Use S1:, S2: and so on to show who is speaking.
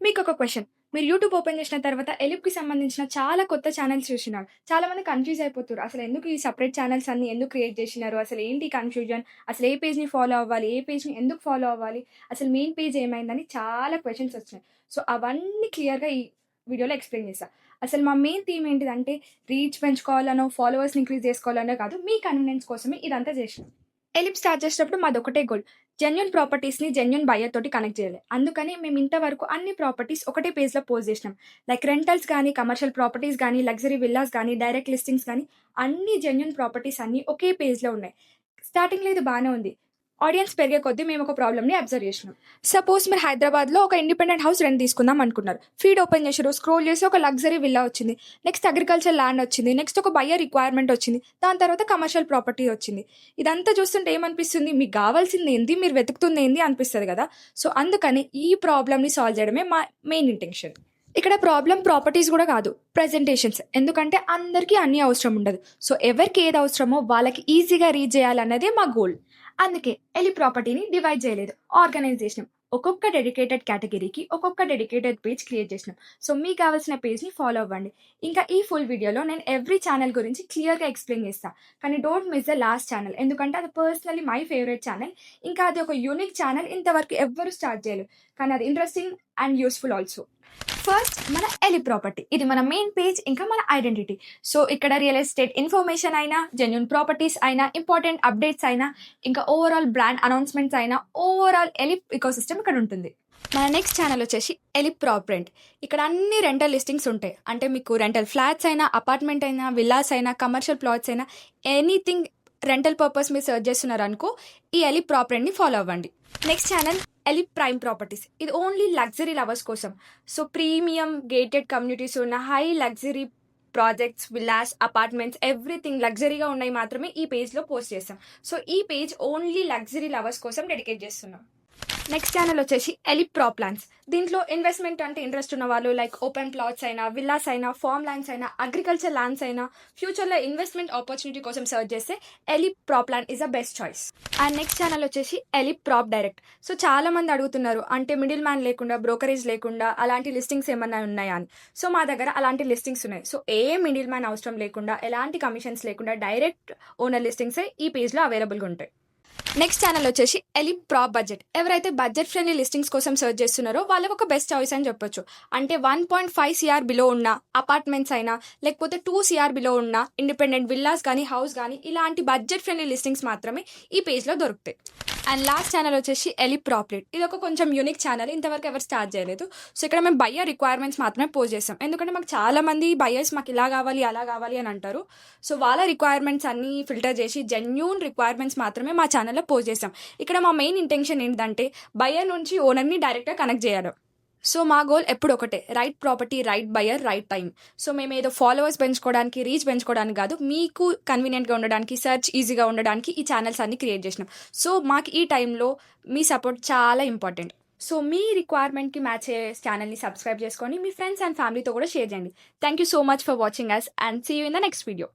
S1: మీకొక క్వెషన్. మీరు YouTube open చేసిన తర్వాత ఎలిప్‌కి సంబంధించిన చాలా కొత్త ఛానెల్స్ చూషినారు. చాలామంది కన్‌ఫ్యూజ్ అయిపోతుర్రు. అసలెందుకు ఈ సెపరేట్ ఛానెల్స్ అన్నీ ఎందుకు క్రియేట్ జేషినారు? అసలేంటి కన్‌ఫ్యూజన్? అసలు ఏ పేజ్‌ని ఫాలో అవ్వాలి? ఏ పేజ్‌ని ఎందుకు ఫాలో అవ్వాలి? అసలు మెయిన్ పేజ్ ఏమైందని చాలా క్వెషన్స్ ఒచ్చినాయి. సో, అవన్నీ క్లియర్‌గా ఈ వీడియోలో ఎక్స్‌ప్లెయిన్ చేశా. అసలు మా మెయిన్ థీమ్ ఏంటిదంటే రీచ్ పెంచుకోవాలనో, ఫాలోవర్స్‌ని ఇంక్రీజ్ జేసుకోవాలనో కాదు. మీ కన్వీనియన్స్ కోసమే ఇదంతా జేషినాం. ఎలిప్ స్టార్ట్ చేసేటప్పుడు మాదొకటే గోల్. జెన్యూన్ ప్రాపర్టీస్‌ని జెన్యూన్ బయర్ తోటి కనెక్ట్ జేయాలి. అందుకని మేము ఇంతవరకు అన్ని ప్రాపర్టీస్ ఒకటే పేజ్‌లో పోస్ట్ జేసినాం. లైక్ రెంటల్స్ గానీ, కమర్షియల్ ప్రాపర్టీస్ గానీ, లగ్జరీ విల్లాస్ గానీ, డైరెక్ట్ లిస్టింగ్స్ గానీ, అన్ని జెన్యూన్ ప్రాపర్టీస్ అన్నీ ఒకే పేజ్‌లో ఉన్నాయి. స్టార్టింగ్‌లో ఇది బానే ఉంది. ఆడియన్స్ పెరిగే కొద్దీ మేము ఒక ప్రాబ్లమ్‌ని అబ్జర్వ్ చేసినాం. సపోజ్ మీరు హైదరాబాద్‌లో ఒక ఇండిపెండెంట్ హౌస్ రెంట్ తీసుకుందాం అనుకున్నారు. ఫీడ్ ఓపెన్ చేసిర్రు, స్క్రోల్ చేసి ఒక లగ్జరీ విల్లా వచ్చింది. నెక్స్ట్ అగ్రికల్చర్ ల్యాండ్ వచ్చింది. నెక్స్ట్ ఒక బయ్యర్ రిక్వైర్మెంట్ వచ్చింది. దాని తర్వాత కమర్షియల్ ప్రాపర్టీ వచ్చింది. ఇదంతా చూస్తుంటే ఏమనిపిస్తుంది? మీకు కావాల్సింది ఏంది? మీరు వెతుకుతుంది ఏంది? అనిపిస్తది కదా! సో, అందుకని ఈ ప్రాబ్లమ్‌ని సాల్వ్ చేయడమే మా మెయిన్ ఇంటెన్షన్. ఇక్కడ ప్రాబ్లమ్ ప్రాపర్టీస్ గూడా కాదు. ప్రెజెంటేషన్స్. ఎందుకంటే అందరికీ అన్నీ అవసరం ఉండదు. సో, ఎవరికి ఏది అవసరమో వాళ్ళకి ఈజీగా రీచ్ చేయాలన్నదే మా గోల్. అందుకే ఎలి ప్రాపర్టీని డివైడ్ చేయలేదు. ఆర్గనైజ్ చేసినాం. ఒక్కొక్క డెడికేటెడ్ కేటగిరీకి ఒక్కొక్క డెడికేటెడ్ పేజ్ క్రియేట్ చేసినాం. సో, మీకు కావాల్సిన పేజ్‌ని ఫాలో అవ్వండి. ఇంకా ఈ ఫుల్ వీడియోలో నేను ఎవ్రీ ఛానెల్ గురించి క్లియర్‌గా ఎక్స్‌ప్లెయిన్ చేస్తా. కానీ don't miss the last channel. ఎందుకంటే అది పర్సనల్లీ మై ఫేవరెట్ ఛానెల్. ఇంకా అది ఒక యూనిక్ ఛానెల్. ఇంతవరకు ఎవ్వరు స్టార్ట్ చేయలేదు. కానీ అది interesting and useful also. First మన ఎలి ప్రాపర్టీ. ఇది మన మెయిన్ పేజ్ ఇంకా మన ఐడెంటిటీ. సో, ఇక్కడ రియల్ ఎస్టేట్ ఇన్ఫర్మేషన్ అయినా, జెన్యూన్ ప్రాపర్టీస్ అయినా, ఇంపార్టెంట్ అప్డేట్స్ అయినా, ఇంకా ఓవరాల్ బ్రాండ్ అనౌన్స్‌మెంట్స్ అయినా, ఓవరాల్ ఎలి ఎకోసిస్టమ్ ఇక్కడ ఉంటుంది. మన నెక్స్ట్ ఛానల్ వచ్చేసి ఎలి ప్రాప్ రెంట్. ఇక్కడ అన్ని రెంటల్ లిస్టింగ్స్ ఉంటాయి. అంటే మీకు రెంటల్ ఫ్లాట్స్ అయినా, అపార్ట్మెంట్ అయినా, విల్లాస్ అయినా, కమర్షియల్ ప్లాట్స్ అయినా, ఎనీథింగ్ రెంటల్ పర్పస్ మీరు సెర్చ్ చేస్తున్నారనుకో, ఈ ఎలి ప్రాప్ రెంట్‌ని ఫాలో అవ్వండి. Next channel Eli prime properties. ఇది ఓన్లీ లగ్జరీ లవర్స్ కోసం. సో, ప్రీమియం గేటెడ్ కమ్యూనిటీస్ ఉన్న high luxury projects, villas, apartments everything లగ్జరీగా ఉన్నాయి మాత్రమే ఈ పేజ్‌లో పోస్ట్ చేస్తాం. సో, ఈ పేజ్ ఓన్లీ లగ్జరీ లవర్స్ కోసం డెడికేట్ చేస్తున్నాం. నెక్స్ట్ ఛానల్ వచ్చేసి ఎలి ప్రాప్ ల్యాండ్స్. దీంట్లో ఇన్వెస్ట్‌మెంట్ అంటే ఇంట్రెస్ట్ ఉన్న వాళ్ళు లైక్ ఓపెన్ ప్లాట్స్ అయినా, విల్లాస్ అయినా, ఫార్మ్ ల్యాండ్స్ అయినా, అగ్రికల్చర్ ల్యాండ్స్ అయినా, ఫ్యూచర్‌లో ఇన్వెస్ట్‌మెంట్ ఆపర్చునిటీ కోసం సెర్చ్ చేస్తే Eli prop land is the best choice. And next channel వచ్చేసి ఎలి ప్రాప్ డైరెక్ట్. సో, చాలామంది అడుగుతున్నారు అంటే మిడిల్ మ్యాన్ లేకుండా, బ్రోకరేజ్ లేకుండా అలాంటి లిస్టింగ్స్ ఏమన్నా ఉన్నాయా అని. సో, మా దగ్గర అలాంటి లిస్టింగ్స్ ఉన్నాయి. సో, ఏ మిడిల్ మ్యాన్ అవసరం లేకుండా, ఎలాంటి కమిషన్స్ లేకుండా డైరెక్ట్ ఓనర్ లిస్టింగ్సే ఈ పేజ్‌లో అవైలబుల్‌గా ఉంటాయి. నెక్స్ట్ ఛానల్ వచ్చేసి ఎలి ప్రాప్ బడ్జెట్. ఎవరైతే బడ్జెట్ ఫ్రెండ్లీ లిస్టింగ్స్ కోసం సెర్చ్ చేస్తున్నారో వాళ్ళకి ఒక బెస్ట్ చాయిస్ అని చెప్పొచ్చు. అంటే 1.5 CR బిలో ఉన్న అపార్ట్మెంట్స్ అయినా, లేకపోతే 2 CR బిలో ఉన్న ఇండిపెండెంట్ విల్లాస్ కానీ, హౌస్ కానీ ఇలాంటి బడ్జెట్ ఫ్రెండ్లీ లిస్టింగ్స్ మాత్రమే ఈ పేజ్‌లో దొరుకుతాయి. అండ్ లాస్ట్ ఛానల్ వచ్చేసి ఎలి ప్రాప్ లీడ్. ఇది ఒక కొంచెం యూనిక్ ఛానల్. ఇంతవరకు ఎవరు స్టార్ట్ చేయలేదు. సో, ఇక్కడ మేము బయ్యర్ రిక్వైర్మెంట్స్ మాత్రమే పోస్ట్ చేస్తాం. ఎందుకంటే మాకు చాలామంది బయ్యర్స్ మాకు ఇలా కావాలి, అలా కావాలి అని అంటారు. సో, వాళ్ళ రిక్వైర్మెంట్స్ అన్నీ ఫిల్టర్ చేసి జెన్యూన్ రిక్వైర్మెంట్స్ మాత్రమే మా ఛానల్‌లో పోస్ట్ చేస్తాం. ఇక్కడ మా మెయిన్ ఇంటెన్షన్ ఏంటంటే బయ్యర్ నుంచి ఓనర్‌ని డైరెక్ట్‌గా కనెక్ట్ చేయడం. సో, మా గోల్ ఎప్పుడు ఒకటే. Right property, right buyer, right time. So, మేమేదో ఫాలోవర్స్ పెంచుకోవడానికి, రీచ్ పెంచుకోవడానికి కాదు, మీకు కన్వీనియంట్‌గా ఉండడానికి, సెర్చ్ ఈజీగా ఉండడానికి ఈ ఛానల్స్ అన్నీ క్రియేట్ చేసినాం. సో, మాకు ఈ టైంలో మీ సపోర్ట్ చాలా ఇంపార్టెంట్. సో, మీ రిక్వైర్మెంట్‌కి మ్యాచ్ అయ్యే ఛానల్‌ని సబ్స్క్రైబ్ చేసుకొని మీ ఫ్రెండ్స్ అండ్ ఫ్యామిలీతో కూడా షేర్ చేయండి. Thank you so much for watching us and see you in the next video.